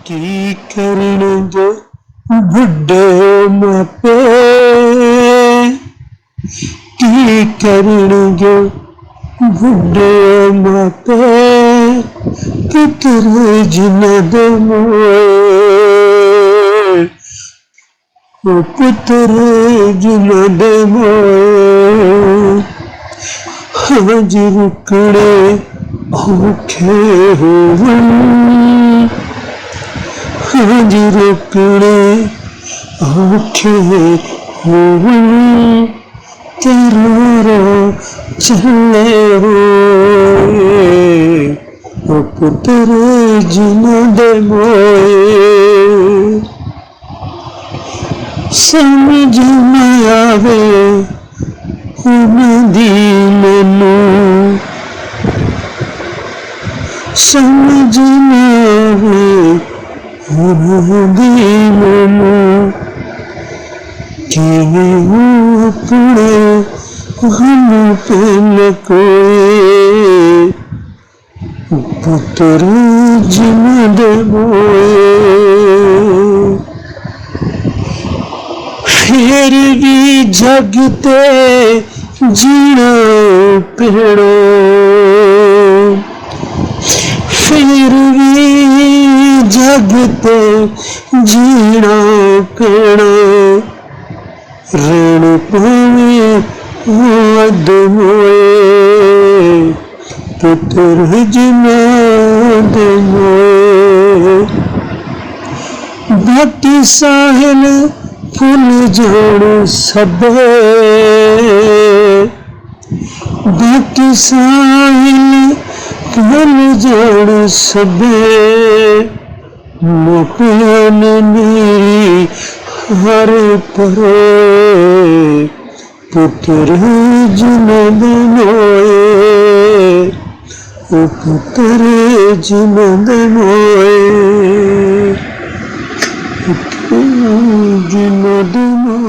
ਕੀ ਕਰਨਗੇ ਬੁੱਢੇ ਮਾਪੇ, ਕੀ ਕਰਨਗੇ ਬੁੱਢੇ ਮਾਪੇ, ਪੁੱਤਰ ਜਿਨ੍ਹਾਂ ਦੇ ਮੋਏ, ਉਹ ਪੁੱਤਰ ਜਿਨ੍ਹਾਂ ਦੇ ਮੋਏ, ਹੰਝ ਰੁਕਣੇ ਔਖੇ ਹੋਵਣ, ਹੰਝ ਰੁਕਣੇ ਔਖੇ ਹੋਵਣ, ਤੇ ਰੋ ਚੱਲੇ ਹੋਏ, ਉਹ ਪੁੱਤਰ ਜਿਨ੍ਹਾਂ ਦੇ ਮੋਏ। ਸਮਝ ਨਾ ਆਵੇ ਉਹਨਾਂ ਦੀ ਮੈਨੂੰ, ਸਮਝ ਨਾ ਆਵੇ ਉਹਨਾਂ ਦੀ ਮੈਨੂੰ, ਕਿਵੇਂ ਉਹ ਆਪਣੇ ਹਮ ਤੇ ਕੋਏ, ਪੁੱਤਰ ਜਿਨ੍ਹਾਂ ਦੇ ਮੋਏ। ਫਿਰ ਵੀ ਜਗ ਤੇ ਜੀਣਾ ਪੈਣਾ, ਫਿਰ ਵੀ ਜਗ ਤੇ ਜੀਣਾ ਪੈਣਾ, ਰਹਿਣ ਪਵੇ ਵੱਧ ਹੋਏ, ਪੁੱਤਰ ਜਿਨ੍ਹਾਂ ਦੇ ਮੋਏ। ਬਾਕੀ ਸਾਹਿਲ ਭੁੱਲ ਜਾਣ ਸਭੇ, ਬਾਕੀ ਸਾਹਿਲ ਭੁੱਲ ਜਾਣ ਸਭੇ, ਮਾਪਿਆਂ ਨੇ ਮੇਰੀ ਹਰ ਪਰੇ, ਪੁੱਤਰ ਜਿਨ੍ਹਾਂ ਦੇ ਮੋਏ, ਉਹ ਪੁੱਤਰ ਜਿਨ੍ਹਾਂ ਦੇ ਮੋਏ, ਪੁੱਤਰ ਜਿਨ੍ਹਾਂ ਦੇ ਮੋਏ।